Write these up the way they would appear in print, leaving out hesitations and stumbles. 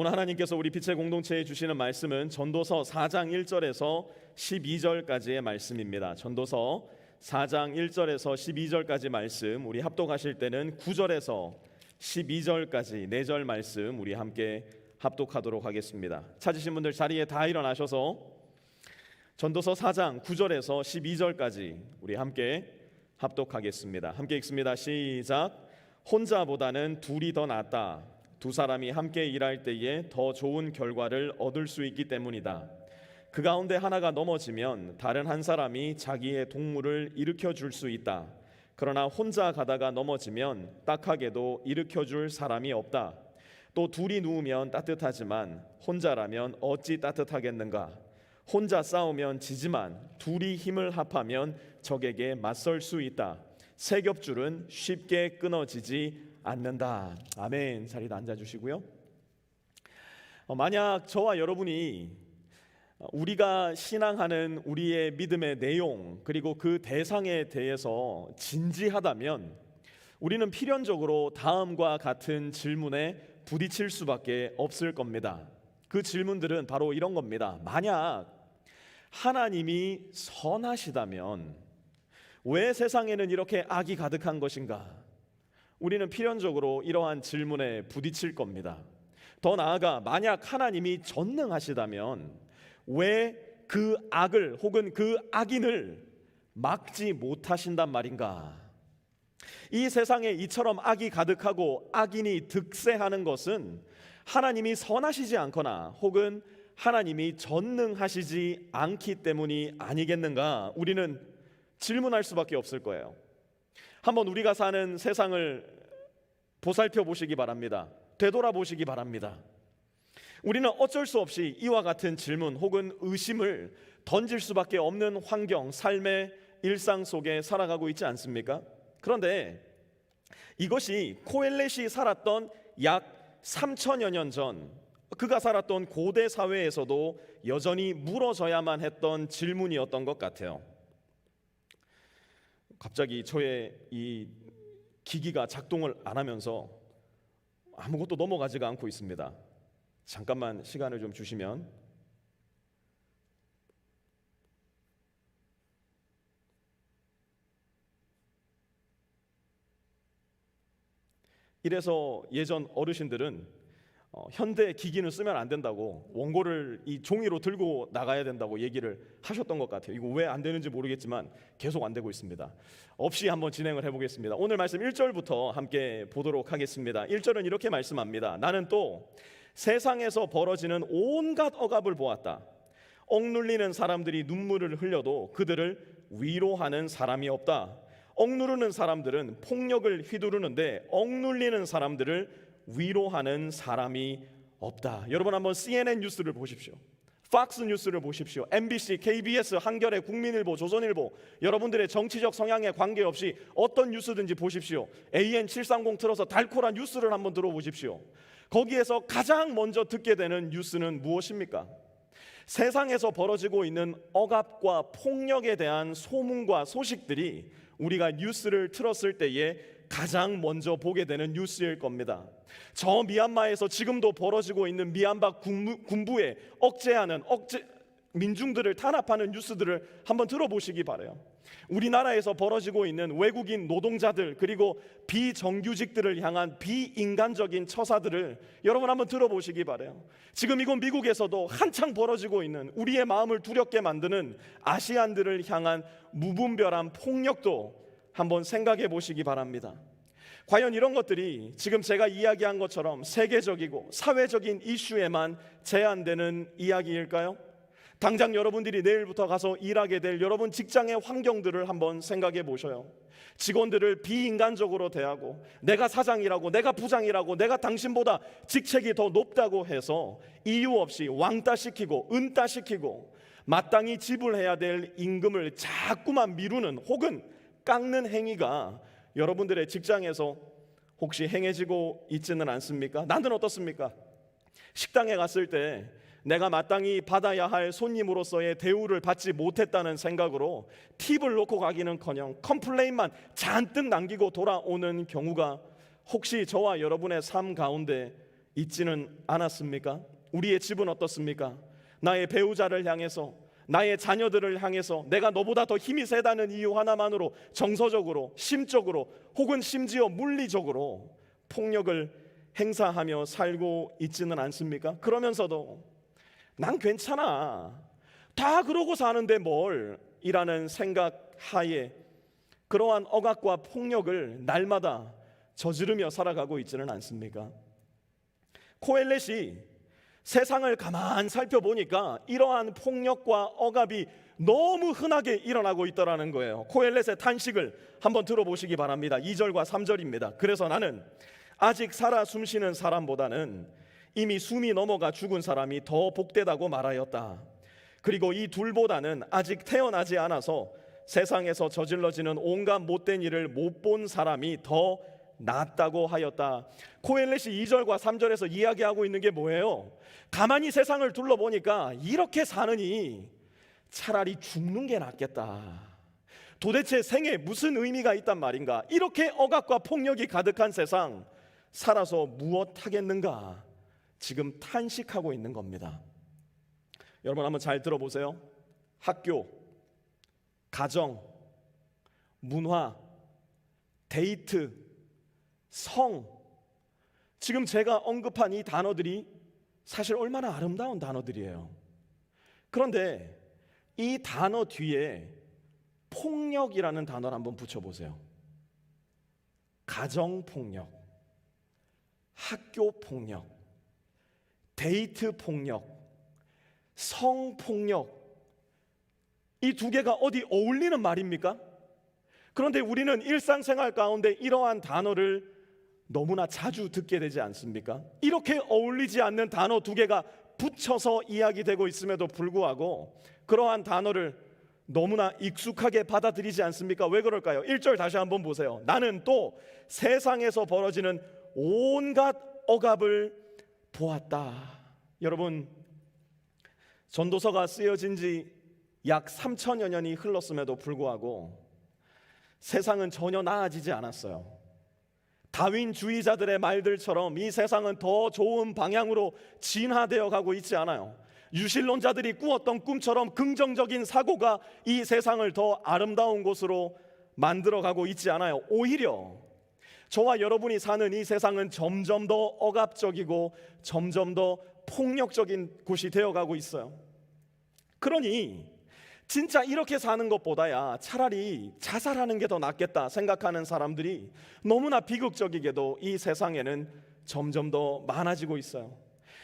오늘 하나님께서 우리 빛의 공동체에 주시는 말씀은 전도서 4장 1절에서 12절까지의 말씀입니다. 전도서 4장 1절에서 12절까지 말씀, 우리 합독하실 때는 9절에서 12절까지 4절 말씀 우리 함께 합독하도록 하겠습니다. 찾으신 분들 자리에 다 일어나셔서 전도서 4장 9절에서 12절까지 우리 함께 합독하겠습니다. 함께 읽습니다. 시작. 혼자보다는 둘이 더 낫다. 두 사람이 함께 일할 때에 더 좋은 결과를 얻을 수 있기 때문이다. 그 가운데 하나가 넘어지면 다른 한 사람이 자기의 동물을 일으켜 줄 수 있다. 그러나 혼자 가다가 넘어지면 딱하게도 일으켜 줄 사람이 없다. 또 둘이 누우면 따뜻하지만 혼자라면 어찌 따뜻하겠는가? 혼자 싸우면 지지만 둘이 힘을 합하면 적에게 맞설 수 있다. 세 겹줄은 쉽게 끊어지지 않는다. 아멘. 자리에 앉아주시고요. 만약 저와 여러분이 우리가 신앙하는 우리의 믿음의 내용 그리고 그 대상에 대해서 진지하다면 우리는 필연적으로 다음과 같은 질문에 부딪힐 수밖에 없을 겁니다. 그 질문들은 바로 이런 겁니다. 만약 하나님이 선하시다면 왜 세상에는 이렇게 악이 가득한 것인가? 우리는 필연적으로 이러한 질문에 부딪힐 겁니다. 더 나아가 만약 하나님이 전능하시다면 왜 그 악을 혹은 그 악인을 막지 못하신단 말인가? 이 세상에 이처럼 악이 가득하고 악인이 득세하는 것은 하나님이 선하시지 않거나 혹은 하나님이 전능하시지 않기 때문이 아니겠는가? 우리는 질문할 수밖에 없을 거예요. 한번 우리가 사는 세상을 보살펴 보시기 바랍니다. 되돌아보시기 바랍니다. 우리는 어쩔 수 없이 이와 같은 질문 혹은 의심을 던질 수밖에 없는 환경, 삶의 일상 속에 살아가고 있지 않습니까? 그런데 이것이 코엘렛이 살았던 약 3천여 년 전, 그가 살았던 고대 사회에서도 여전히 물어져야만 했던 질문이었던 것 같아요. 갑자기 저의 이 기기가 작동을 안 하면서 아무것도 넘어가지가 않고 있습니다. 잠깐만 시간을 좀 주시면. 이래서 예전 어르신들은 현대 기기는 쓰면 안 된다고, 원고를 이 종이로 들고 나가야 된다고 얘기를 하셨던 것 같아요. 이거 왜 안 되는지 모르겠지만 계속 안 되고 있습니다. 없이 한번 진행을 해보겠습니다. 오늘 말씀 1절부터 함께 보도록 하겠습니다. 1절은 이렇게 말씀합니다. 나는 또 세상에서 벌어지는 온갖 억압을 보았다. 억눌리는 사람들이 눈물을 흘려도 그들을 위로하는 사람이 없다. 억누르는 사람들은 폭력을 휘두르는데 억눌리는 사람들을 위로하는 사람이 없다. 여러분 한번 CNN 뉴스를 보십시오. 팍스 뉴스를 보십시오. MBC, KBS, 한겨레, 국민일보, 조선일보, 여러분들의 정치적 성향에 관계없이 어떤 뉴스든지 보십시오. AN730 틀어서 달코란 뉴스를 한번 들어보십시오. 거기에서 가장 먼저 듣게 되는 뉴스는 무엇입니까? 세상에서 벌어지고 있는 억압과 폭력에 대한 소문과 소식들이 우리가 뉴스를 틀었을 때에 가장 먼저 보게 되는 뉴스일 겁니다. 저 미얀마에서 지금도 벌어지고 있는 미얀마 군부에 억제하는 민중들을 탄압하는 뉴스들을 한번 들어보시기 바라요. 우리나라에서 벌어지고 있는 외국인 노동자들 그리고 비정규직들을 향한 비인간적인 처사들을 여러분 한번 들어보시기 바라요. 지금 이곳 미국에서도 한창 벌어지고 있는 우리의 마음을 두렵게 만드는 아시안들을 향한 무분별한 폭력도 한번 생각해 보시기 바랍니다. 과연 이런 것들이 지금 제가 이야기한 것처럼 세계적이고 사회적인 이슈에만 제한되는 이야기일까요? 당장 여러분들이 내일부터 가서 일하게 될 여러분 직장의 환경들을 한번 생각해 보셔요. 직원들을 비인간적으로 대하고 내가 사장이라고, 내가 부장이라고, 내가 당신보다 직책이 더 높다고 해서 이유 없이 왕따시키고 은따시키고 마땅히 지불해야 될 임금을 자꾸만 미루는 혹은 깎는 행위가 여러분들의 직장에서 혹시 행해지고 있지는 않습니까? 나는 어떻습니까? 식당에 갔을 때 내가 마땅히 받아야 할 손님으로서의 대우를 받지 못했다는 생각으로 팁을 놓고 가기는커녕 컴플레인만 잔뜩 남기고 돌아오는 경우가 혹시 저와 여러분의 삶 가운데 있지는 않았습니까? 우리의 집은 어떻습니까? 나의 배우자를 향해서, 나의 자녀들을 향해서 내가 너보다 더 힘이 세다는 이유 하나만으로 정서적으로, 심적으로 혹은 심지어 물리적으로 폭력을 행사하며 살고 있지는 않습니까? 그러면서도 난 괜찮아, 다 그러고 사는데 뭘 이라는 생각 하에 그러한 억압과 폭력을 날마다 저지르며 살아가고 있지는 않습니까? 코엘렛이 세상을 가만 살펴보니까 이러한 폭력과 억압이 너무 흔하게 일어나고 있더라는 거예요. 코엘렛의 탄식을 한번 들어보시기 바랍니다. 2절과 3절입니다. 그래서 나는 아직 살아 숨쉬는 사람보다는 이미 숨이 넘어가 죽은 사람이 더 복되다고 말하였다. 그리고 이 둘보다는 아직 태어나지 않아서 세상에서 저질러지는 온갖 못된 일을 못 본 사람이 더 낫다고 하였다. 코엘렛이 2절과 3절에서 이야기하고 있는 게 뭐예요? 가만히 세상을 둘러보니까 이렇게 사느니 차라리 죽는 게 낫겠다. 도대체 생에 무슨 의미가 있단 말인가? 이렇게 억압과 폭력이 가득한 세상 살아서 무엇 하겠는가? 지금 탄식하고 있는 겁니다. 여러분 한번 잘 들어보세요. 학교, 가정, 문화, 데이트, 성, 지금 제가 언급한 이 단어들이 사실 얼마나 아름다운 단어들이에요. 그런데 이 단어 뒤에 폭력이라는 단어를 한번 붙여보세요. 가정폭력, 학교폭력, 데이트폭력, 성폭력, 이 두 개가 어디 어울리는 말입니까? 그런데 우리는 일상생활 가운데 이러한 단어를 너무나 자주 듣게 되지 않습니까? 이렇게 어울리지 않는 단어 두 개가 붙여서 이야기되고 있음에도 불구하고 그러한 단어를 너무나 익숙하게 받아들이지 않습니까? 왜 그럴까요? 1절 다시 한번 보세요. 나는 또 세상에서 벌어지는 온갖 억압을 보았다. 여러분, 전도서가 쓰여진 지 약 3천여 년이 흘렀음에도 불구하고 세상은 전혀 나아지지 않았어요. 다윈주의자들의 말들처럼 이 세상은 더 좋은 방향으로 진화되어 가고 있지 않아요. 유실론자들이 꾸었던 꿈처럼 긍정적인 사고가 이 세상을 더 아름다운 곳으로 만들어가고 있지 않아요. 오히려 저와 여러분이 사는 이 세상은 점점 더 억압적이고 점점 더 폭력적인 곳이 되어가고 있어요. 그러니 진짜 이렇게 사는 것보다야 차라리 자살하는 게 더 낫겠다 생각하는 사람들이 너무나 비극적이게도 이 세상에는 점점 더 많아지고 있어요.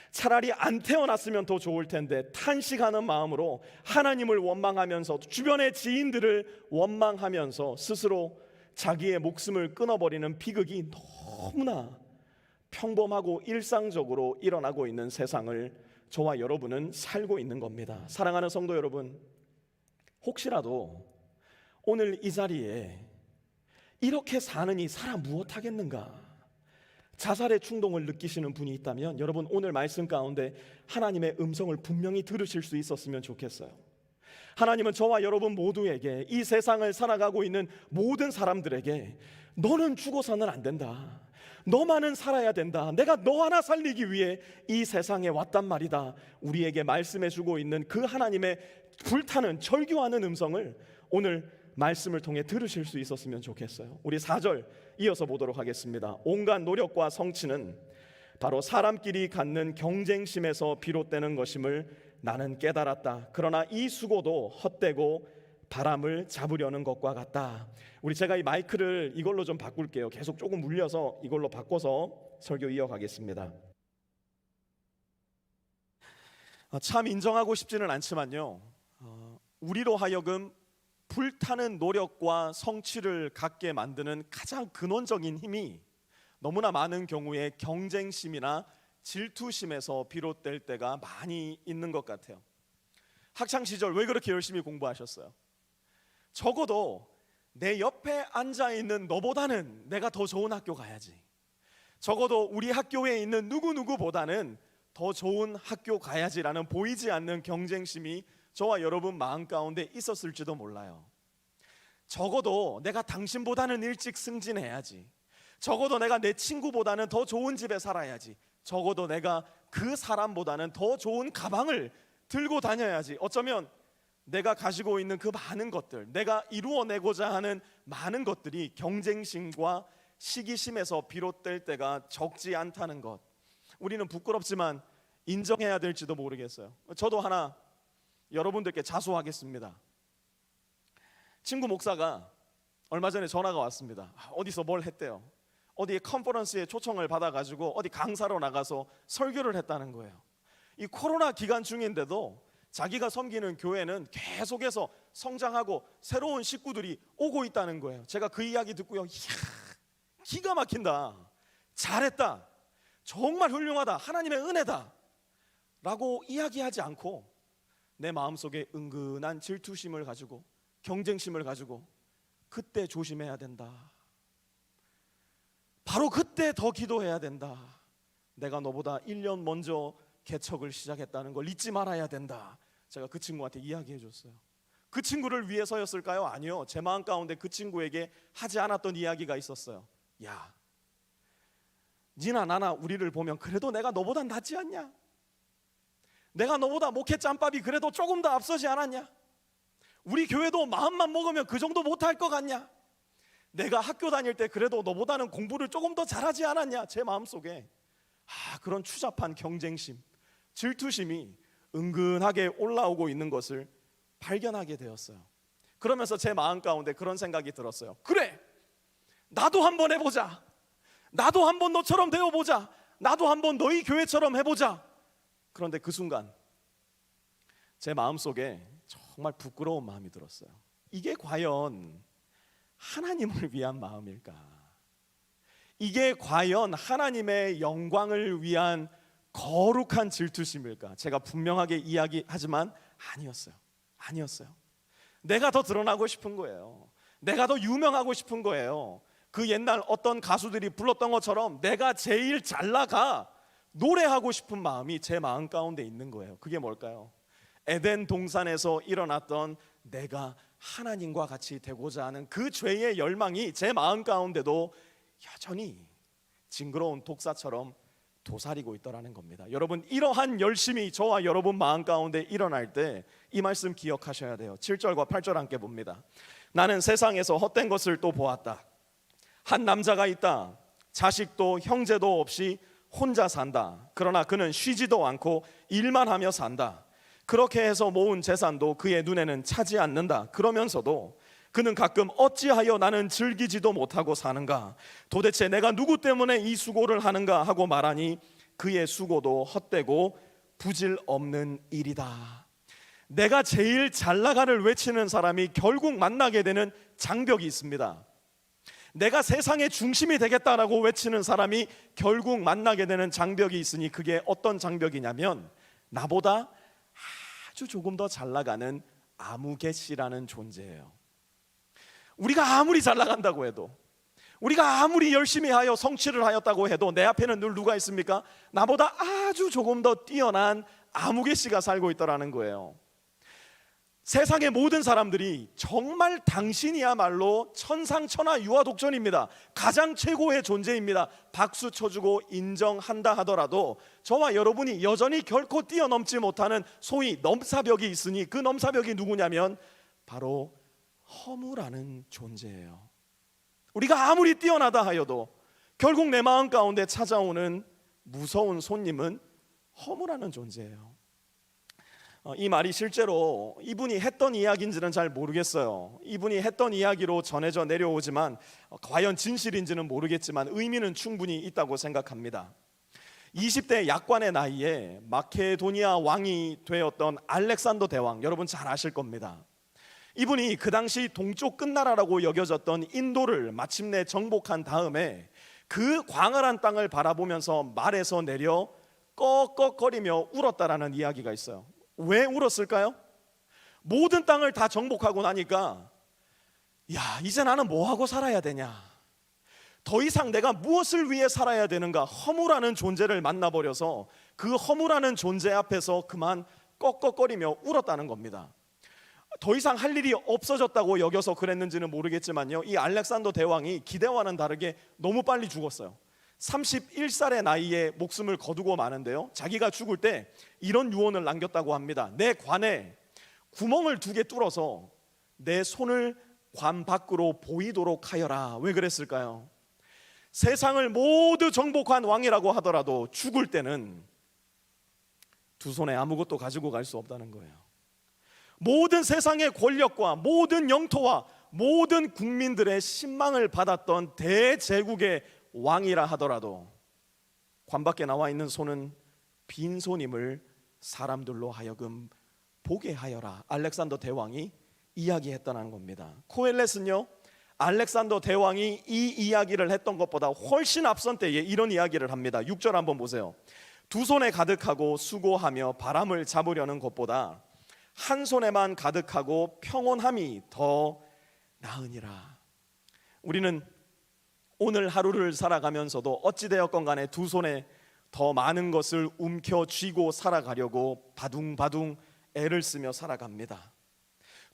차라리 안 태어났으면 더 좋을 텐데 탄식하는 마음으로 하나님을 원망하면서 주변의 지인들을 원망하면서 스스로 자기의 목숨을 끊어버리는 비극이 너무나 평범하고 일상적으로 일어나고 있는 세상을 저와 여러분은 살고 있는 겁니다. 사랑하는 성도 여러분, 혹시라도 오늘 이 자리에 이렇게 사느니 살아 무엇 하겠는가? 자살의 충동을 느끼시는 분이 있다면 여러분 오늘 말씀 가운데 하나님의 음성을 분명히 들으실 수 있었으면 좋겠어요. 하나님은 저와 여러분 모두에게, 이 세상을 살아가고 있는 모든 사람들에게 너는 죽어서는 안 된다, 너만은 살아야 된다, 내가 너 하나 살리기 위해 이 세상에 왔단 말이다, 우리에게 말씀해 주고 있는 그 하나님의 불타는 절규하는 음성을 오늘 말씀을 통해 들으실 수 있었으면 좋겠어요. 우리 4절 이어서 보도록 하겠습니다. 온갖 노력과 성취는 바로 사람끼리 갖는 경쟁심에서 비롯되는 것임을 나는 깨달았다. 그러나 이 수고도 헛되고 바람을 잡으려는 것과 같다. 우리 제가 이 마이크를 이걸로 좀 바꿀게요. 계속 조금 물려서 이걸로 바꿔서 설교 이어가겠습니다. 참 인정하고 싶지는 않지만요, 우리로 하여금 불타는 노력과 성취를 갖게 만드는 가장 근원적인 힘이 너무나 많은 경우에 경쟁심이나 질투심에서 비롯될 때가 많이 있는 것 같아요. 학창시절 왜 그렇게 열심히 공부하셨어요? 적어도 내 옆에 앉아있는 너보다는 내가 더 좋은 학교 가야지, 적어도 우리 학교에 있는 누구누구보다는 더 좋은 학교 가야지라는 보이지 않는 경쟁심이 저와 여러분 마음 가운데 있었을지도 몰라요. 적어도 내가 당신보다는 일찍 승진해야지, 적어도 내가 내 친구보다는 더 좋은 집에 살아야지, 적어도 내가 그 사람보다는 더 좋은 가방을 들고 다녀야지. 어쩌면 내가 가지고 있는 그 많은 것들, 내가 이루어내고자 하는 많은 것들이 경쟁심과 시기심에서 비롯될 때가 적지 않다는 것, 우리는 부끄럽지만 인정해야 될지도 모르겠어요. 저도 하나 여러분들께 자수하겠습니다. 친구 목사가 얼마 전에 전화가 왔습니다. 어디서 뭘 했대요. 어디 컨퍼런스에 초청을 받아가지고 어디 강사로 나가서 설교를 했다는 거예요. 이 코로나 기간 중인데도 자기가 섬기는 교회는 계속해서 성장하고 새로운 식구들이 오고 있다는 거예요. 제가 그 이야기 듣고요, 이야, 기가 막힌다, 잘했다, 정말 훌륭하다, 하나님의 은혜다 라고 이야기하지 않고 내 마음속에 은근한 질투심을 가지고 경쟁심을 가지고 그때 조심해야 된다, 바로 그때 더 기도해야 된다, 내가 너보다 1년 먼저 개척을 시작했다는 걸 잊지 말아야 된다, 제가 그 친구한테 이야기해 줬어요. 그 친구를 위해서였을까요? 아니요. 제 마음 가운데 그 친구에게 하지 않았던 이야기가 있었어요. 야, 니나 나나 우리를 보면 그래도 내가 너보단 낫지 않냐? 내가 너보다 목회 짬밥이 그래도 조금 더 앞서지 않았냐? 우리 교회도 마음만 먹으면 그 정도 못할 것 같냐? 내가 학교 다닐 때 그래도 너보다는 공부를 조금 더 잘하지 않았냐? 제 마음속에 그런 추잡한 경쟁심, 질투심이 은근하게 올라오고 있는 것을 발견하게 되었어요. 그러면서 제 마음 가운데 그런 생각이 들었어요. 그래, 나도 한번 해보자. 나도 한번 너처럼 되어보자. 나도 한번 너희 교회처럼 해보자. 그런데 그 순간 제 마음속에 정말 부끄러운 마음이 들었어요. 이게 과연 하나님을 위한 마음일까? 이게 과연 하나님의 영광을 위한 거룩한 질투심일까? 제가 분명하게 이야기하지만 아니었어요. 내가 더 드러나고 싶은 거예요. 내가 더 유명하고 싶은 거예요. 그 옛날 어떤 가수들이 불렀던 것처럼 내가 제일 잘 나가 노래하고 싶은 마음이 제 마음 가운데 있는 거예요. 그게 뭘까요? 에덴 동산에서 일어났던 내가 하나님과 같이 되고자 하는 그 죄의 열망이 제 마음 가운데도 여전히 징그러운 독사처럼 도사리고 있더라는 겁니다. 여러분, 이러한 열심이 저와 여러분 마음 가운데 일어날 때 이 말씀 기억하셔야 돼요. 7절과 8절 함께 봅니다. 나는 세상에서 헛된 것을 또 보았다. 한 남자가 있다. 자식도 형제도 없이 혼자 산다. 그러나 그는 쉬지도 않고 일만 하며 산다. 그렇게 해서 모은 재산도 그의 눈에는 차지 않는다. 그러면서도 그는 가끔 어찌하여 나는 즐기지도 못하고 사는가? 도대체 내가 누구 때문에 이 수고를 하는가? 하고 말하니 그의 수고도 헛되고 부질 없는 일이다. 내가 제일 잘 나가를 외치는 사람이 결국 만나게 되는 장벽이 있습니다. 내가 세상의 중심이 되겠다라고 외치는 사람이 결국 만나게 되는 장벽이 있으니 그게 어떤 장벽이냐면 나보다 아주 조금 더 잘 나가는 아무개씨라는 존재예요. 우리가 아무리 잘 나간다고 해도, 우리가 아무리 열심히 하여 성취를 하였다고 해도 내 앞에는 늘 누가 있습니까? 나보다 아주 조금 더 뛰어난 아무개씨가 살고 있더라는 거예요. 세상의 모든 사람들이 정말 당신이야말로 천상천하 유아독존입니다. 가장 최고의 존재입니다. 박수 쳐주고 인정한다 하더라도 저와 여러분이 여전히 결코 뛰어넘지 못하는 소위 넘사벽이 있으니 그 넘사벽이 누구냐면 바로 허무라는 존재예요. 우리가 아무리 뛰어나다 하여도 결국 내 마음 가운데 찾아오는 무서운 손님은 허무라는 존재예요. 이 말이 실제로 이분이 했던 이야기인지는 잘 모르겠어요. 이분이 했던 이야기로 전해져 내려오지만 과연 진실인지는 모르겠지만 의미는 충분히 있다고 생각합니다. 20대 약관의 나이에 마케도니아 왕이 되었던 알렉산더 대왕, 여러분 잘 아실 겁니다. 이분이 그 당시 동쪽 끝나라라고 여겨졌던 인도를 마침내 정복한 다음에 그 광활한 땅을 바라보면서 말에서 내려 꺽꺽거리며 울었다라는 이야기가 있어요. 왜 울었을까요? 모든 땅을 다 정복하고 나니까 이제 나는 뭐하고 살아야 되냐, 더 이상 내가 무엇을 위해 살아야 되는가, 허무라는 존재를 만나버려서 그 허무라는 존재 앞에서 그만 꺽꺽거리며 울었다는 겁니다. 더 이상 할 일이 없어졌다고 여겨서 그랬는지는 모르겠지만요, 이 알렉산더 대왕이 기대와는 다르게 너무 빨리 죽었어요. 31살의 나이에 목숨을 거두고 마는데요, 자기가 죽을 때 이런 유언을 남겼다고 합니다. 내 관에 구멍을 2개 뚫어서 내 손을 관 밖으로 보이도록 하여라. 왜 그랬을까요? 세상을 모두 정복한 왕이라고 하더라도 죽을 때는 2 손에 아무것도 가지고 갈 수 없다는 거예요. 모든 세상의 권력과 모든 영토와 모든 국민들의 신망을 받았던 대제국의 왕이라 하더라도 관 밖에 나와 있는 손은 빈손임을 사람들로 하여금 보게 하여라. 알렉산더 대왕이 이야기했다는 겁니다. 코엘렛은요, 알렉산더 대왕이 이 이야기를 했던 것보다 훨씬 앞선 때에 이런 이야기를 합니다. 6절 한번 보세요. 2 손에 가득하고 수고하며 바람을 잡으려는 것보다 한 손에만 가득하고 평온함이 더 나으니라. 우리는 오늘 하루를 살아가면서도 어찌되었건 간에 2 손에 더 많은 것을 움켜쥐고 살아가려고 바둥바둥 애를 쓰며 살아갑니다.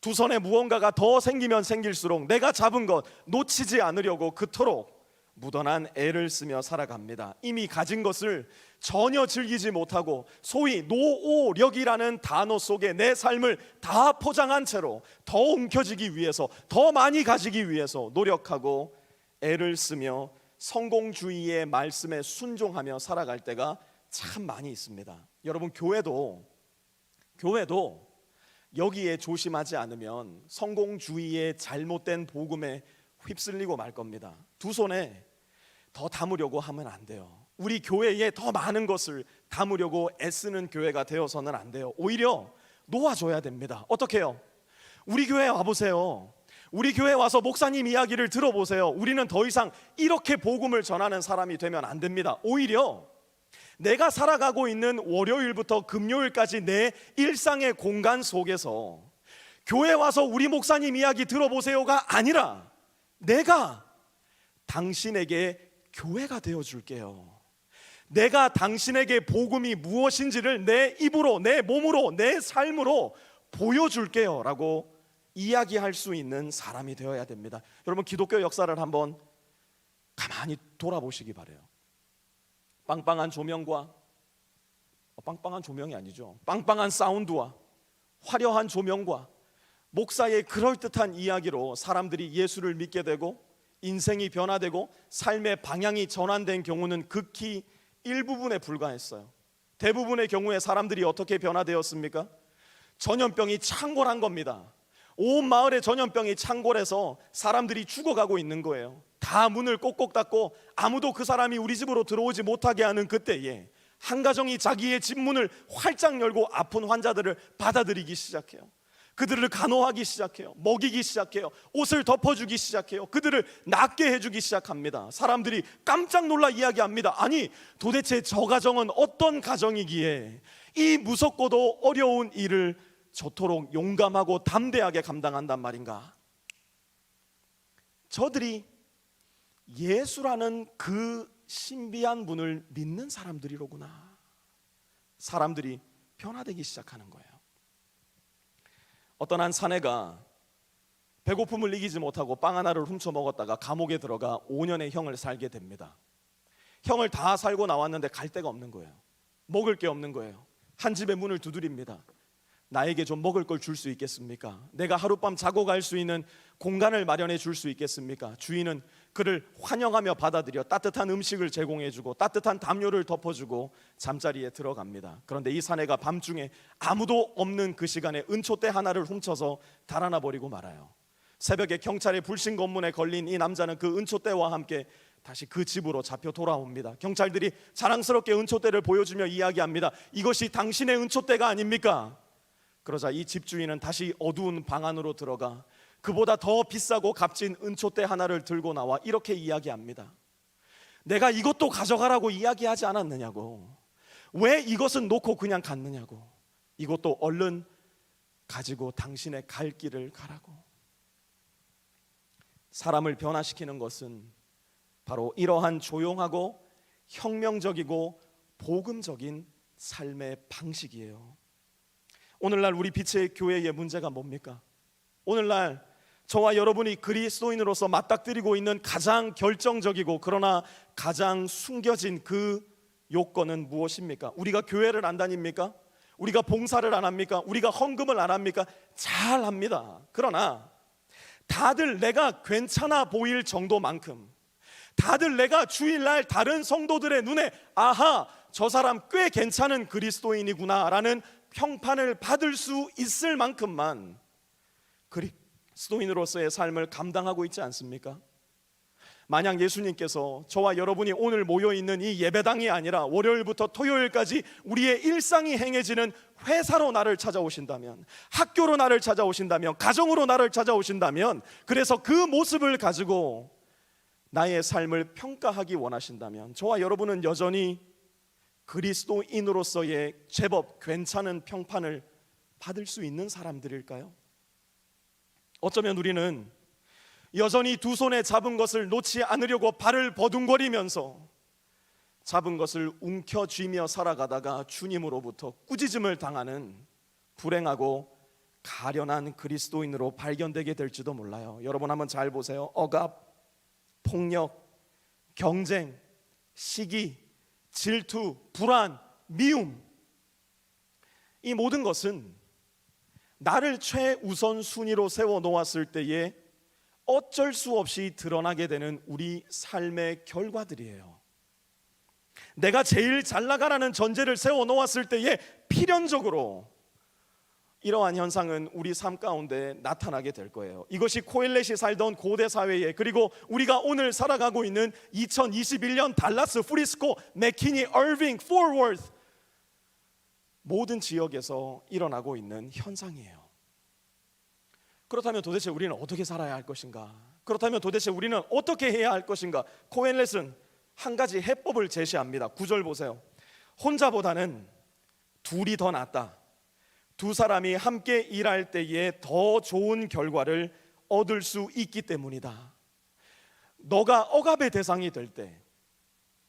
2 손에 무언가가 더 생기면 생길수록 내가 잡은 것 놓치지 않으려고 그토록 무던한 애를 쓰며 살아갑니다. 이미 가진 것을 전혀 즐기지 못하고 소위 노오력이라는 단어 속에 내 삶을 다 포장한 채로 더 움켜쥐기 위해서, 더 많이 가지기 위해서 노력하고 애를 쓰며 성공주의의 말씀에 순종하며 살아갈 때가 참 많이 있습니다. 여러분, 교회도 여기에 조심하지 않으면 성공주의의 잘못된 복음에 휩쓸리고 말 겁니다. 2 손에 더 담으려고 하면 안 돼요. 우리 교회에 더 많은 것을 담으려고 애쓰는 교회가 되어서는 안 돼요. 오히려 놓아줘야 됩니다. 어떻게 해요? 우리 교회에 와보세요. 우리 교회에 와서 목사님 이야기를 들어보세요. 우리는 더 이상 이렇게 복음을 전하는 사람이 되면 안 됩니다. 오히려 내가 살아가고 있는 월요일부터 금요일까지 내 일상의 공간 속에서 교회 와서 우리 목사님 이야기 들어보세요가 아니라 내가 당신에게 교회가 되어줄게요. 내가 당신에게 복음이 무엇인지를 내 입으로, 내 몸으로, 내 삶으로 보여줄게요 라고 이야기할 수 있는 사람이 되어야 됩니다. 여러분, 기독교 역사를 한번 가만히 돌아보시기 바라요. 빵빵한 조명과 빵빵한 조명이 아니죠. 빵빵한 사운드와 화려한 조명과 목사의 그럴듯한 이야기로 사람들이 예수를 믿게 되고 인생이 변화되고 삶의 방향이 전환된 경우는 극히 일부분에 불과했어요. 대부분의 경우에 사람들이 어떻게 변화되었습니까? 전염병이 창궐한 겁니다. 온 마을에 전염병이 창궐해서 사람들이 죽어가고 있는 거예요. 다 문을 꼭꼭 닫고 아무도 그 사람이 우리 집으로 들어오지 못하게 하는 그때에 한 가정이 자기의 집 문을 활짝 열고 아픈 환자들을 받아들이기 시작해요. 그들을 간호하기 시작해요. 먹이기 시작해요. 옷을 덮어주기 시작해요. 그들을 낫게 해주기 시작합니다. 사람들이 깜짝 놀라 이야기합니다. 아니, 도대체 저 가정은 어떤 가정이기에 이 무섭고도 어려운 일을 저토록 용감하고 담대하게 감당한단 말인가? 저들이 예수라는 그 신비한 분을 믿는 사람들이로구나. 사람들이 변화되기 시작하는 거예요. 어떤 한 사내가 배고픔을 이기지 못하고 빵 하나를 훔쳐 먹었다가 감옥에 들어가 5년의 형을 살게 됩니다. 형을 다 살고 나왔는데 갈 데가 없는 거예요. 먹을 게 없는 거예요. 한 집의 문을 두드립니다. 나에게 좀 먹을 걸 줄 수 있겠습니까? 내가 하룻밤 자고 갈 수 있는 공간을 마련해 줄 수 있겠습니까? 주인은 그를 환영하며 받아들여 따뜻한 음식을 제공해주고 따뜻한 담요를 덮어주고 잠자리에 들어갑니다. 그런데 이 사내가 밤중에 아무도 없는 그 시간에 은초대 하나를 훔쳐서 달아나 버리고 말아요. 새벽에 경찰의 불신 검문에 걸린 이 남자는 그 은초대와 함께 다시 그 집으로 잡혀 돌아옵니다. 경찰들이 자랑스럽게 은초대를 보여주며 이야기합니다. 이것이 당신의 은초대가 아닙니까? 그러자 이 집주인은 다시 어두운 방 안으로 들어가 그보다 더 비싸고 값진 은초대 하나를 들고 나와 이렇게 이야기합니다. 내가 이것도 가져가라고 이야기하지 않았느냐고. 왜 이것은 놓고 그냥 갔느냐고. 이것도 얼른 가지고 당신의 갈 길을 가라고. 사람을 변화시키는 것은 바로 이러한 조용하고 혁명적이고 복음적인 삶의 방식이에요. 오늘날 우리 빛의 교회의 문제가 뭡니까? 오늘날 저와 여러분이 그리스도인으로서 맞닥뜨리고 있는 가장 결정적이고 그러나 가장 숨겨진 그 요건은 무엇입니까? 우리가 교회를 안 다닙니까? 우리가 봉사를 안 합니까? 우리가 헌금을 안 합니까? 잘 합니다. 그러나 다들 내가 괜찮아 보일 정도만큼, 다들 내가 주일날 다른 성도들의 눈에 아하, 저 사람 꽤 괜찮은 그리스도인이구나 라는 평판을 받을 수 있을 만큼만 그리스도인으로서의 삶을 감당하고 있지 않습니까? 만약 예수님께서 저와 여러분이 오늘 모여있는 이 예배당이 아니라 월요일부터 토요일까지 우리의 일상이 행해지는 회사로 나를 찾아오신다면, 학교로 나를 찾아오신다면, 가정으로 나를 찾아오신다면, 그래서 그 모습을 가지고 나의 삶을 평가하기 원하신다면 저와 여러분은 여전히 그리스도인으로서의 제법 괜찮은 평판을 받을 수 있는 사람들일까요? 어쩌면 우리는 여전히 두 손에 잡은 것을 놓지 않으려고 발을 버둥거리면서 잡은 것을 움켜쥐며 살아가다가 주님으로부터 꾸짖음을 당하는 불행하고 가련한 그리스도인으로 발견되게 될지도 몰라요. 여러분 한번 잘 보세요. 억압, 폭력, 경쟁, 시기, 질투, 불안, 미움, 이 모든 것은 나를 최우선 순위로 세워 놓았을 때에 어쩔 수 없이 드러나게 되는 우리 삶의 결과들이에요. 내가 제일 잘 나가라는 전제를 세워 놓았을 때에 필연적으로 이러한 현상은 우리 삶 가운데 나타나게 될 거예요. 이것이 코엘렛이 살던 고대 사회에, 그리고 우리가 오늘 살아가고 있는 2021년 달라스, 프리스코, 맥키니, 얼빙, 포워드 모든 지역에서 일어나고 있는 현상이에요. 그렇다면 도대체 우리는 어떻게 살아야 할 것인가? 그렇다면 도대체 우리는 어떻게 해야 할 것인가? 코엘렛은 한 가지 해법을 제시합니다. 9절 보세요. 혼자보다는 둘이 더 낫다. 두 사람이 함께 일할 때에 더 좋은 결과를 얻을 수 있기 때문이다. 너가 억압의 대상이 될 때,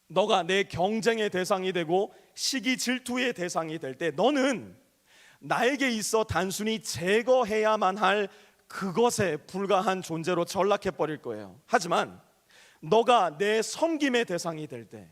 너가 내 경쟁의 대상이 되고 시기 질투의 대상이 될 때, 너는 나에게 있어 단순히 제거해야만 할 그것에 불과한 존재로 전락해버릴 거예요. 하지만 너가 내 섬김의 대상이 될 때,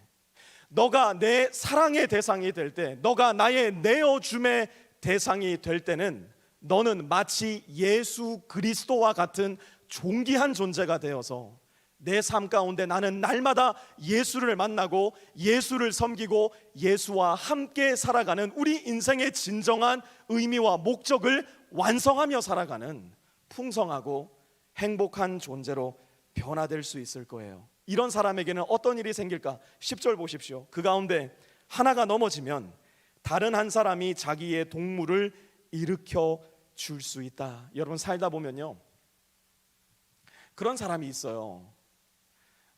너가 내 사랑의 대상이 될 때, 너가 나의 내어줌의 대상이 될 때는 너는 마치 예수 그리스도와 같은 존귀한 존재가 되어서 내 삶 가운데 나는 날마다 예수를 만나고 예수를 섬기고 예수와 함께 살아가는 우리 인생의 진정한 의미와 목적을 완성하며 살아가는 풍성하고 행복한 존재로 변화될 수 있을 거예요. 이런 사람에게는 어떤 일이 생길까? 10절 보십시오. 그 가운데 하나가 넘어지면 다른 한 사람이 자기의 동물을 일으켜 줄 수 있다. 여러분 살다 보면요, 그런 사람이 있어요.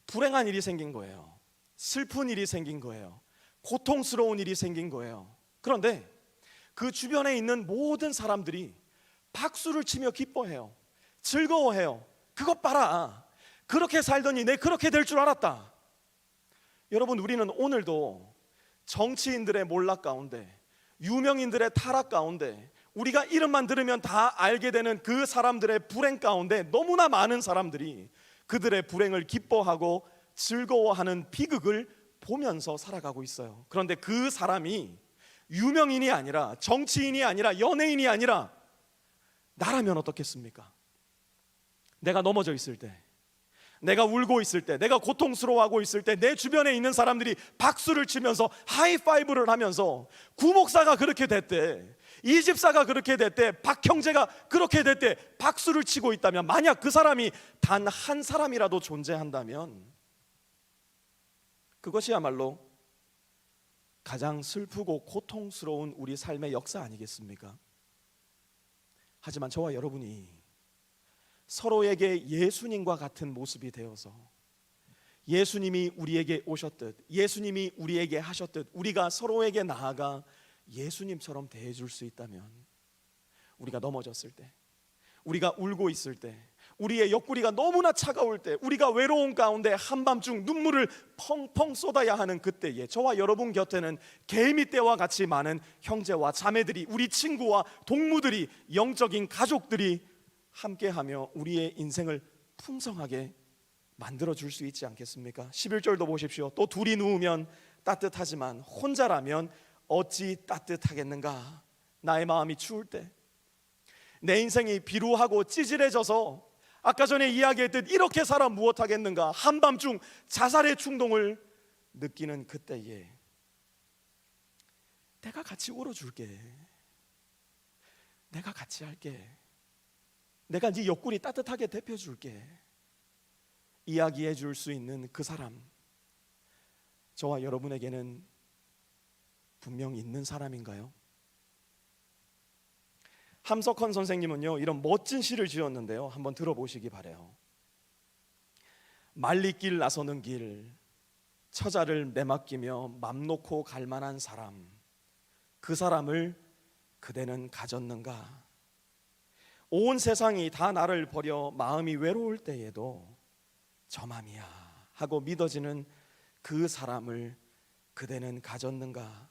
불행한 일이 생긴 거예요. 슬픈 일이 생긴 거예요. 고통스러운 일이 생긴 거예요. 그런데 그 주변에 있는 모든 사람들이 박수를 치며 기뻐해요. 즐거워해요. 그것 봐라, 그렇게 살더니 내 그렇게 될 줄 알았다. 여러분, 우리는 오늘도 정치인들의 몰락 가운데, 유명인들의 타락 가운데, 우리가 이름만 들으면 다 알게 되는 그 사람들의 불행 가운데 너무나 많은 사람들이 그들의 불행을 기뻐하고 즐거워하는 비극을 보면서 살아가고 있어요. 그런데 그 사람이 유명인이 아니라, 정치인이 아니라, 연예인이 아니라 나라면 어떻겠습니까? 내가 넘어져 있을 때, 내가 울고 있을 때, 내가 고통스러워하고 있을 때 내 주변에 있는 사람들이 박수를 치면서 하이파이브를 하면서 구목사가 그렇게 됐대, 이 집사가 그렇게 됐대, 박 형제가 그렇게 됐대 박수를 치고 있다면, 만약 그 사람이 단 한 사람이라도 존재한다면 그것이야말로 가장 슬프고 고통스러운 우리 삶의 역사 아니겠습니까? 하지만 저와 여러분이 서로에게 예수님과 같은 모습이 되어서, 예수님이 우리에게 오셨듯, 예수님이 우리에게 하셨듯 우리가 서로에게 나아가 예수님처럼 대해줄 수 있다면, 우리가 넘어졌을 때, 우리가 울고 있을 때, 우리의 옆구리가 너무나 차가울 때, 우리가 외로운 가운데 한밤중 눈물을 펑펑 쏟아야 하는 그때에 저와 여러분 곁에는 개미 떼와 같이 많은 형제와 자매들이, 우리 친구와 동무들이, 영적인 가족들이 함께하며 우리의 인생을 풍성하게 만들어 줄 수 있지 않겠습니까? 11절도 보십시오. 또 둘이 누우면 따뜻하지만 혼자라면 어찌 따뜻하겠는가? 나의 마음이 추울 때, 내 인생이 비루하고 찌질해져서 아까 전에 이야기했듯 이렇게 살아 무엇하겠는가? 한밤중 자살의 충동을 느끼는 그때에 내가 같이 울어줄게, 내가 같이 할게, 내가 네 옆구리 따뜻하게 데펴줄게, 이야기해 줄 수 있는 그 사람, 저와 여러분에게는 분명 있는 사람인가요? 함석헌 선생님은요, 이런 멋진 시를 지었는데요, 한번 들어보시기 바래요. 말리길 나서는 길, 처자를 매맡기며 맘 놓고 갈 만한 사람, 그 사람을 그대는 가졌는가? 온 세상이 다 나를 버려 마음이 외로울 때에도 저 맘이야 하고 믿어지는 그 사람을 그대는 가졌는가?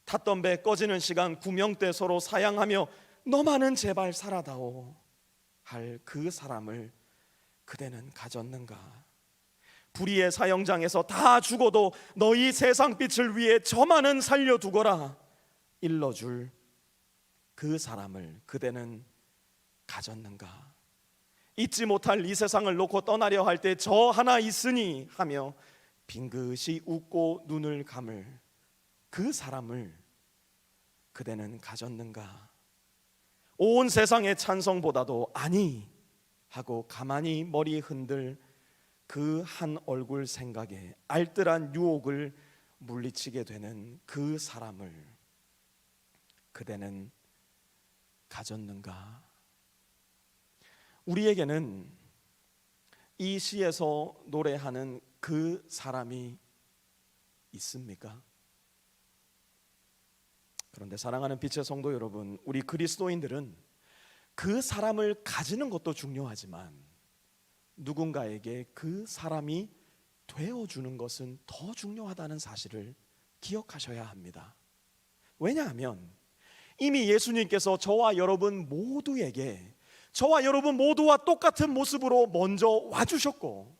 탔던 배 꺼지는 시간 구명대 서로 사양하며 너만은 제발 살아다오 할 그 사람을 그대는 가졌는가? 불의의 사형장에서 다 죽어도 너희 세상 빛을 위해 저만은 살려두거라 일러줄 그 사람을 그대는 가졌는가? 잊지 못할 이 세상을 놓고 떠나려 할 때 저 하나 있으니 하며 빙긋이 웃고 눈을 감을 그 사람을 그대는 가졌는가? 온 세상의 찬성보다도 아니 하고 가만히 머리 흔들 그 한 얼굴 생각에 알뜰한 유혹을 물리치게 되는 그 사람을 그대는 가졌는가? 우리에게는 이 시에서 노래하는 그 사람이 있습니까? 그런데 사랑하는 빛의 성도 여러분, 우리 그리스도인들은 그 사람을 가지는 것도 중요하지만 누군가에게 그 사람이 되어주는 것은 더 중요하다는 사실을 기억하셔야 합니다. 왜냐하면 이미 예수님께서 저와 여러분 모두에게, 저와 여러분 모두와 똑같은 모습으로 먼저 와주셨고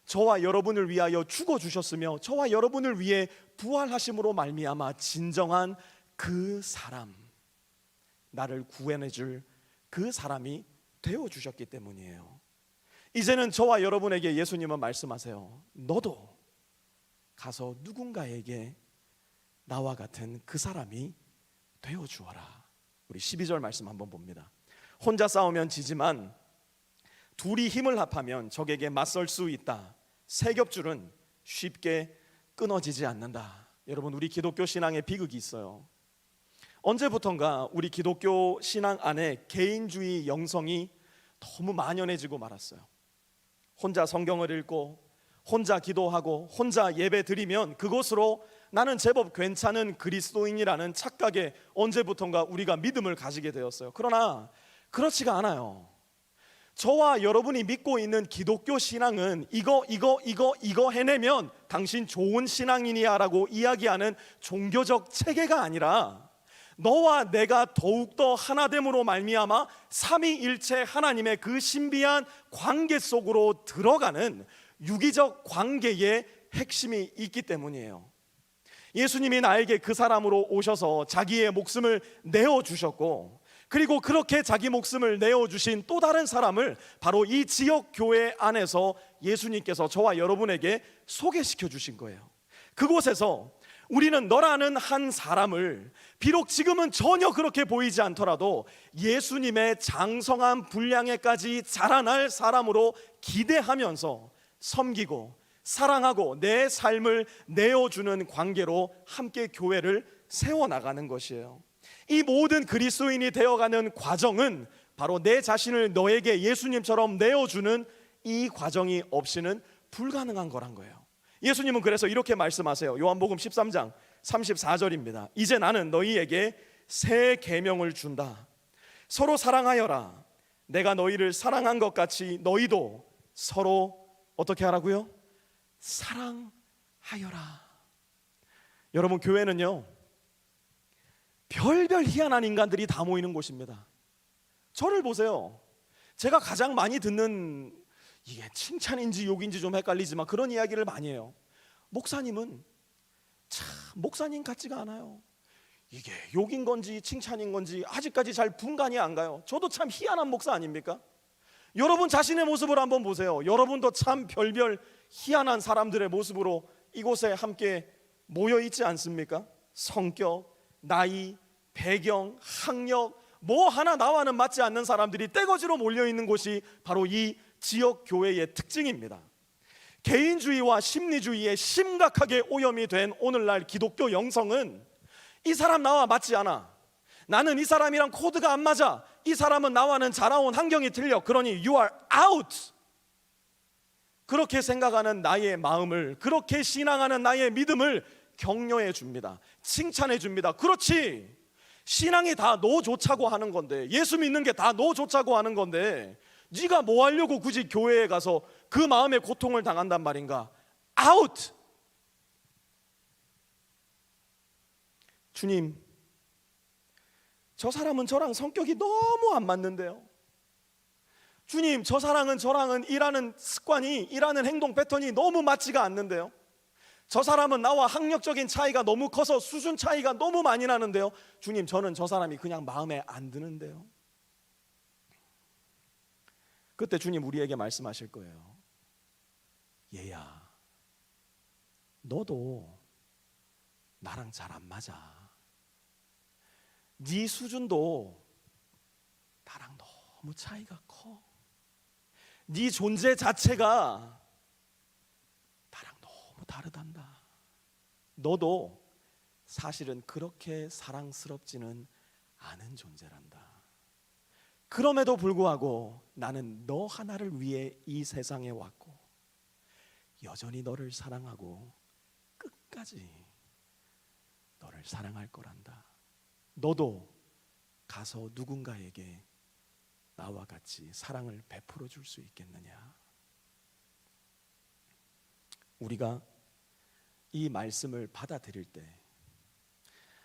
저와 여러분을 위하여 죽어주셨으며 저와 여러분을 위해 부활하심으로 말미암아 진정한 그 사람, 나를 구원해줄 그 사람이 되어주셨기 때문이에요. 이제는 저와 여러분에게 예수님은 말씀하세요. 너도 가서 누군가에게 나와 같은 그 사람이 되어주어라. 우리 12절 말씀 한번 봅니다. 혼자 싸우면 지지만 둘이 힘을 합하면 적에게 맞설 수 있다. 세 겹줄은 쉽게 끊어지지 않는다. 여러분, 우리 기독교 신앙에 비극이 있어요. 언제부턴가 우리 기독교 신앙 안에 개인주의 영성이 너무 만연해지고 말았어요. 혼자 성경을 읽고 혼자 기도하고 혼자 예배 드리면 그것으로 나는 제법 괜찮은 그리스도인이라는 착각에 언제부턴가 우리가 믿음을 가지게 되었어요. 그러나 그렇지가 않아요. 저와 여러분이 믿고 있는 기독교 신앙은 이거 해내면 당신 좋은 신앙인이야 라고 이야기하는 종교적 체계가 아니라 너와 내가 더욱더 하나됨으로 말미암아 삼위일체 하나님의 그 신비한 관계 속으로 들어가는 유기적 관계의 핵심이 있기 때문이에요. 예수님이 나에게 그 사람으로 오셔서 자기의 목숨을 내어주셨고, 그리고 그렇게 자기 목숨을 내어주신 또 다른 사람을 바로 이 지역 교회 안에서 예수님께서 저와 여러분에게 소개시켜 주신 거예요. 그곳에서 우리는 너라는 한 사람을 비록 지금은 전혀 그렇게 보이지 않더라도 예수님의 장성한 분량에까지 자라날 사람으로 기대하면서 섬기고 사랑하고 내 삶을 내어주는 관계로 함께 교회를 세워나가는 것이에요. 이 모든 그리스도인이 되어가는 과정은 바로 내 자신을 너에게 예수님처럼 내어주는 이 과정이 없이는 불가능한 거란 거예요. 예수님은 그래서 이렇게 말씀하세요. 요한복음 13장 34절입니다. 이제 나는 너희에게 새 계명을 준다. 서로 사랑하여라. 내가 너희를 사랑한 것 같이 너희도 서로 어떻게 하라고요? 사랑하여라. 여러분, 교회는요 별별 희한한 인간들이 다 모이는 곳입니다. 저를 보세요. 제가 가장 많이 듣는, 이게 칭찬인지 욕인지 좀 헷갈리지만 그런 이야기를 많이 해요. 목사님은 참 목사님 같지가 않아요. 이게 욕인 건지 칭찬인 건지 아직까지 잘 분간이 안 가요. 저도 참 희한한 목사 아닙니까? 여러분 자신의 모습을 한번 보세요. 여러분도 참 별별 희한한 사람들의 모습으로 이곳에 함께 모여 있지 않습니까? 성격, 나이, 배경, 학력, 뭐 하나 나와는 맞지 않는 사람들이 떼거지로 몰려 있는 곳이 바로 이 지역 교회의 특징입니다. 개인주의와 심리주의에 심각하게 오염이 된 오늘날 기독교 영성은 이 사람 나와 맞지 않아, 나는 이 사람이랑 코드가 안 맞아, 이 사람은 나와는 자라온 환경이 틀려, 그러니 you are out, 그렇게 생각하는 나의 마음을, 그렇게 신앙하는 나의 믿음을 격려해 줍니다. 칭찬해 줍니다. 그렇지, 신앙이 다 너 좋자고 하는 건데, 예수 믿는 게 다 너 좋자고 하는 건데 네가 뭐 하려고 굳이 교회에 가서 그 마음의 고통을 당한단 말인가? 아웃! 주님, 저 사람은 저랑 성격이 너무 안 맞는데요. 주님, 저 사람은 저랑은 일하는 습관이, 일하는 행동 패턴이 너무 맞지가 않는데요. 저 사람은 나와 학력적인 차이가 너무 커서 수준 차이가 너무 많이 나는데요. 주님, 저는 저 사람이 그냥 마음에 안 드는데요. 그때 주님 우리에게 말씀하실 거예요. 얘야, 너도 나랑 잘 안 맞아. 네 수준도 나랑 너무 차이가 커. 네 존재 자체가 나랑 너무 다르단다. 너도 사실은 그렇게 사랑스럽지는 않은 존재란다. 그럼에도 불구하고 나는 너 하나를 위해 이 세상에 왔고 여전히 너를 사랑하고 끝까지 너를 사랑할 거란다. 너도 가서 누군가에게 나와 같이 사랑을 베풀어 줄 수 있겠느냐? 우리가 이 말씀을 받아들일 때,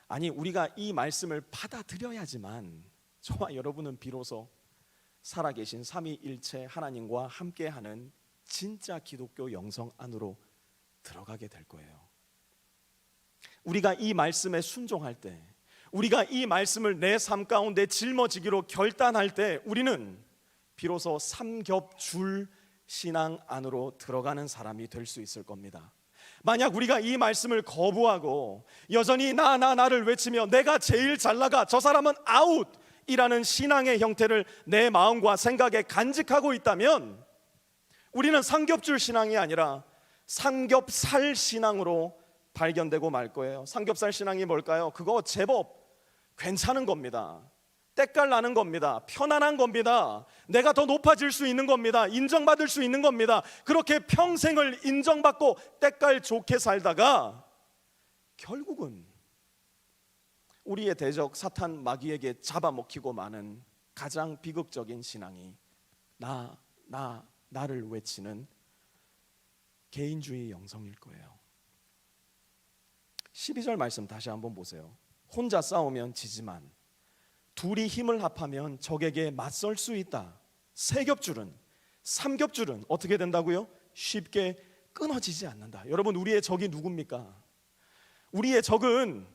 아니 우리가 이 말씀을 받아들여야지만 저와 여러분은 비로소 살아계신 삼위일체 하나님과 함께하는 진짜 기독교 영성 안으로 들어가게 될 거예요. 우리가 이 말씀에 순종할 때, 우리가 이 말씀을 내 삶 가운데 짊어지기로 결단할 때 우리는 비로소 삼겹줄 신앙 안으로 들어가는 사람이 될 수 있을 겁니다. 만약 우리가 이 말씀을 거부하고 여전히 나를 외치며 내가 제일 잘 나가, 저 사람은 아웃 이라는 신앙의 형태를 내 마음과 생각에 간직하고 있다면 우리는 삼겹줄 신앙이 아니라 삼겹살 신앙으로 발견되고 말 거예요. 삼겹살 신앙이 뭘까요? 그거 제법 괜찮은 겁니다. 때깔 나는 겁니다. 편안한 겁니다. 내가 더 높아질 수 있는 겁니다. 인정받을 수 있는 겁니다. 그렇게 평생을 인정받고 때깔 좋게 살다가 결국은 우리의 대적 사탄 마귀에게 잡아먹히고 마는 가장 비극적인 신앙이 나를 외치는 개인주의 영성일 거예요. 12절 말씀 다시 한번 보세요. 혼자 싸우면 지지만 둘이 힘을 합하면 적에게 맞설 수 있다. 세 겹줄은, 삼겹줄은 어떻게 된다고요? 쉽게 끊어지지 않는다. 여러분, 우리의 적이 누굽니까? 우리의 적은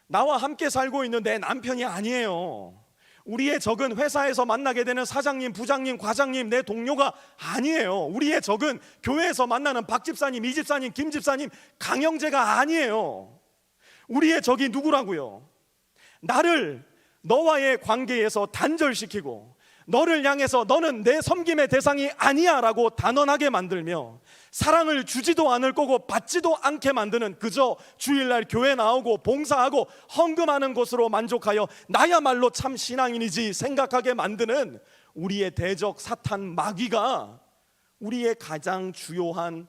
나와 함께 살고 있는 내 남편이 아니에요. 우리의 적은 회사에서 만나게 되는 사장님, 부장님, 과장님, 내 동료가 아니에요. 우리의 적은 교회에서 만나는 박 집사님, 이 집사님, 김 집사님, 강영재가 아니에요. 우리의 적이 누구라고요? 나를 너와의 관계에서 단절시키고 너를 향해서 너는 내 섬김의 대상이 아니야 라고 단언하게 만들며 사랑을 주지도 않을 거고 받지도 않게 만드는, 그저 주일날 교회 나오고 봉사하고 헌금하는 것으로 만족하여 나야말로 참 신앙인이지 생각하게 만드는 우리의 대적 사탄 마귀가 우리의 가장 주요한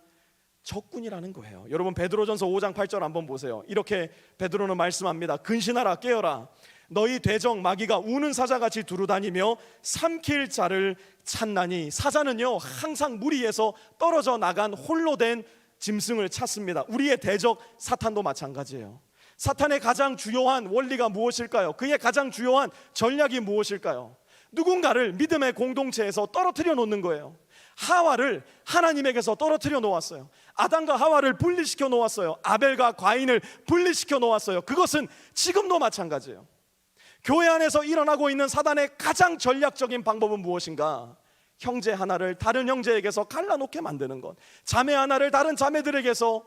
적군이라는 거예요. 여러분, 베드로전서 5장 8절 한번 보세요. 이렇게 베드로는 말씀합니다. 근신하라, 깨어라. 너희 대적 마귀가 우는 사자같이 두루다니며 삼킬 자를 찾나니. 사자는요, 항상 무리에서 떨어져 나간 홀로 된 짐승을 찾습니다. 우리의 대적 사탄도 마찬가지예요. 사탄의 가장 주요한 원리가 무엇일까요? 그의 가장 주요한 전략이 무엇일까요? 누군가를 믿음의 공동체에서 떨어뜨려 놓는 거예요. 하와를 하나님에게서 떨어뜨려 놓았어요. 아담과 하와를 분리시켜 놓았어요. 아벨과 가인을 분리시켜 놓았어요. 그것은 지금도 마찬가지예요. 교회 안에서 일어나고 있는 사단의 가장 전략적인 방법은 무엇인가? 형제 하나를 다른 형제에게서 갈라놓게 만드는 것, 자매 하나를 다른 자매들에게서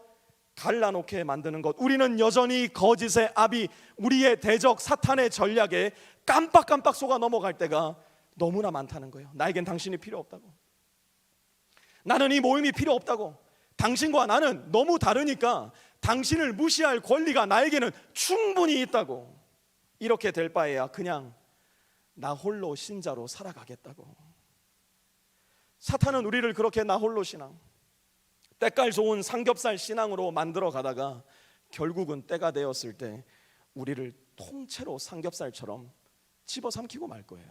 갈라놓게 만드는 것. 우리는 여전히 거짓의 아비, 우리의 대적 사탄의 전략에 깜빡깜빡 속아 넘어갈 때가 너무나 많다는 거예요. 나에겐 당신이 필요 없다고, 나는 이 모임이 필요 없다고, 당신과 나는 너무 다르니까 당신을 무시할 권리가 나에게는 충분히 있다고, 이렇게 될 바에야 그냥 나 홀로 신자로 살아가겠다고. 사탄은 우리를 그렇게 나 홀로 신앙, 때깔 좋은 삼겹살 신앙으로 만들어 가다가 결국은 때가 되었을 때 우리를 통째로 삼겹살처럼 집어삼키고 말 거예요.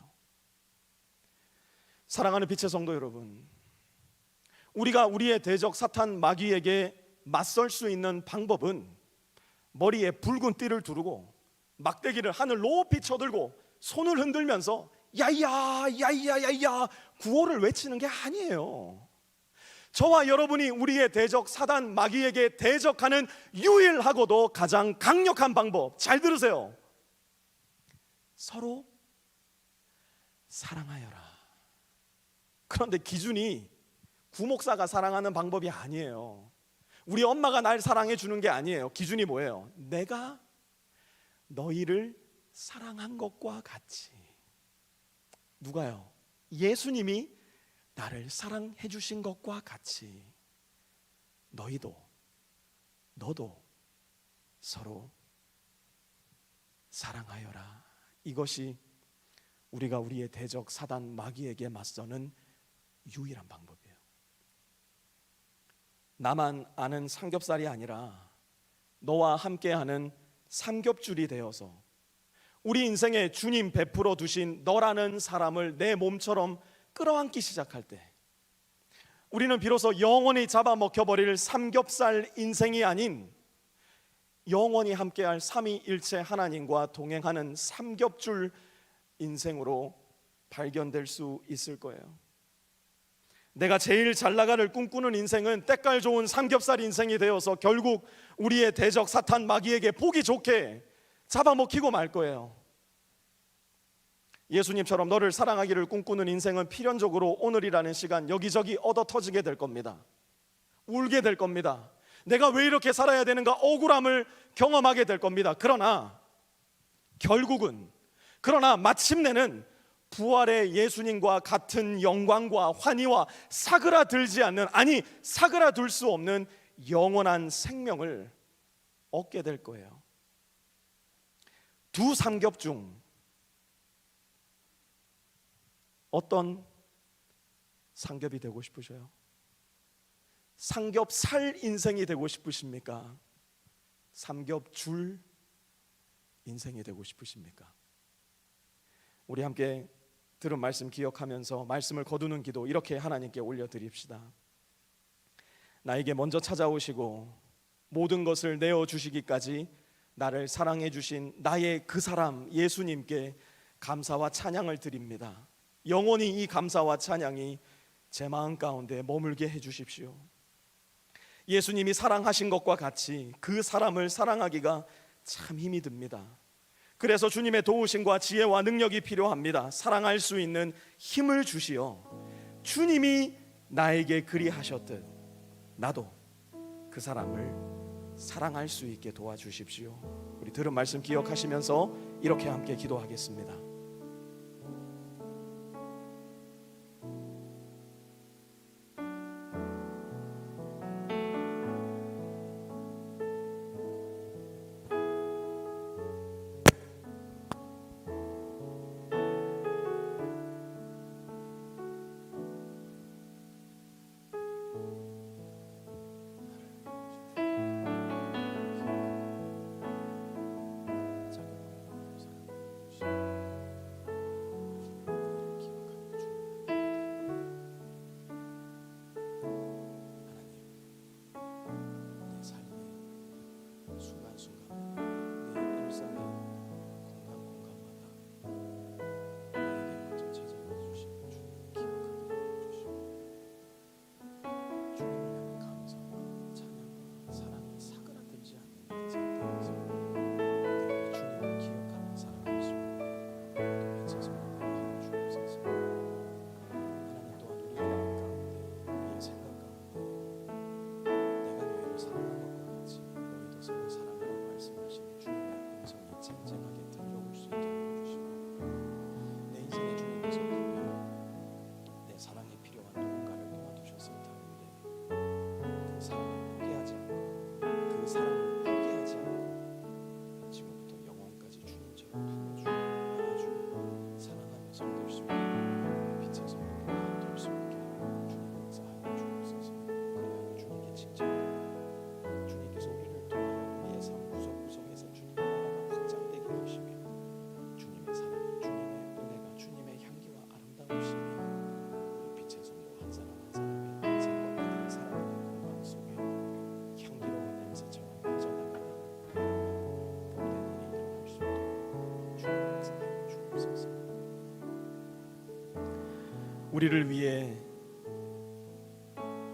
사랑하는 빛의 성도 여러분, 우리가 우리의 대적 사탄 마귀에게 맞설 수 있는 방법은 머리에 붉은 띠를 두르고 막대기를 하늘 높이 쳐들고 손을 흔들면서 야야 야야 야야 구호를 외치는 게 아니에요. 저와 여러분이 우리의 대적 사단 마귀에게 대적하는 유일하고도 가장 강력한 방법, 잘 들으세요. 서로 사랑하여라. 그런데 기준이 구목사가 사랑하는 방법이 아니에요. 우리 엄마가 날 사랑해 주는 게 아니에요. 기준이 뭐예요? 내가 너희를 사랑한 것과 같이. 누가요? 예수님이 나를 사랑해 주신 것과 같이 너도 서로 사랑하여라. 이것이 우리가 우리의 대적 사단 마귀에게 맞서는 유일한 방법이에요. 나만 아는 삼겹살이 아니라 너와 함께하는 삼겹줄이 되어서 우리 인생에 주님 베풀어 두신 너라는 사람을 내 몸처럼 끌어안기 시작할 때 우리는 비로소 영원히 잡아먹혀버릴 삼겹살 인생이 아닌 영원히 함께할 삼위일체 하나님과 동행하는 삼겹줄 인생으로 발견될 수 있을 거예요. 내가 제일 잘 나가를 꿈꾸는 인생은 때깔 좋은 삼겹살 인생이 되어서 결국 우리의 대적 사탄 마귀에게 보기 좋게 잡아먹히고 말 거예요. 예수님처럼 너를 사랑하기를 꿈꾸는 인생은 필연적으로 오늘이라는 시간 여기저기 얻어 터지게 될 겁니다. 울게 될 겁니다. 내가 왜 이렇게 살아야 되는가 억울함을 경험하게 될 겁니다. 그러나 마침내는 부활의 예수님과 같은 영광과 환희와 사그라들지 않는, 아니 사그라들 수 없는 영원한 생명을 얻게 될 거예요. 두 삼겹 중 어떤 삼겹이 되고 싶으셔요? 삼겹살 인생이 되고 싶으십니까? 삼겹줄 인생이 되고 싶으십니까? 우리 함께 들은 말씀 기억하면서 말씀을 거두는 기도 이렇게 하나님께 올려드립시다. 나에게 먼저 찾아오시고 모든 것을 내어주시기까지 나를 사랑해 주신 나의 그 사람 예수님께 감사와 찬양을 드립니다. 영원히 이 감사와 찬양이 제 마음 가운데 머물게 해주십시오. 예수님이 사랑하신 것과 같이 그 사람을 사랑하기가 참 힘이 듭니다. 그래서 주님의 도우심과 지혜와 능력이 필요합니다. 사랑할 수 있는 힘을 주시어 주님이 나에게 그리하셨듯 나도 그 사람을 사랑할 수 있게 도와주십시오. 우리 들은 말씀 기억하시면서 이렇게 함께 기도하겠습니다. 우리를 위해,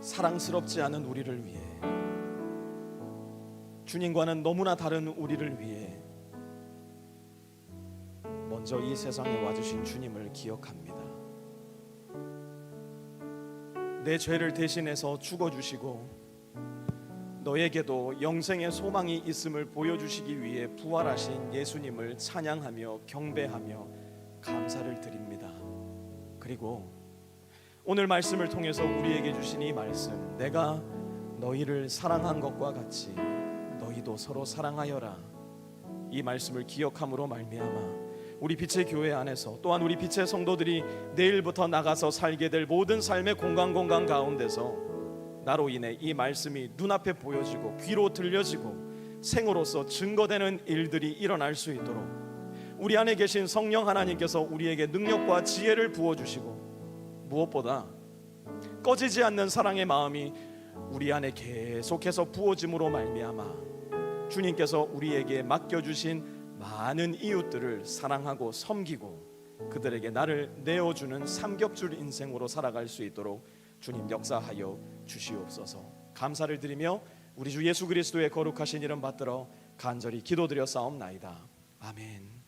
사랑스럽지 않은 우리를 위해, 주님과는 너무나 다른 우리를 위해 먼저 이 세상에 와주신 주님을 기억합니다. 내 죄를 대신해서 죽어주시고 너에게도 영생의 소망이 있음을 보여주시기 위해 부활하신 예수님을 찬양하며 경배하며 감사를 드립니다. 그리고 오늘 말씀을 통해서 우리에게 주신 이 말씀, 내가 너희를 사랑한 것과 같이 너희도 서로 사랑하여라, 이 말씀을 기억함으로 말미암아 우리 빛의 교회 안에서, 또한 우리 빛의 성도들이 내일부터 나가서 살게 될 모든 삶의 공간 가운데서 나로 인해 이 말씀이 눈앞에 보여지고 귀로 들려지고 생으로서 증거되는 일들이 일어날 수 있도록 우리 안에 계신 성령 하나님께서 우리에게 능력과 지혜를 부어주시고, 무엇보다 꺼지지 않는 사랑의 마음이 우리 안에 계속해서 부어짐으로 말미암아 주님께서 우리에게 맡겨주신 많은 이웃들을 사랑하고 섬기고 그들에게 나를 내어주는 삼겹줄 인생으로 살아갈 수 있도록 주님 역사하여 주시옵소서. 감사를 드리며 우리 주 예수 그리스도의 거룩하신 이름 받들어 간절히 기도드려 싸움나이다. 아멘.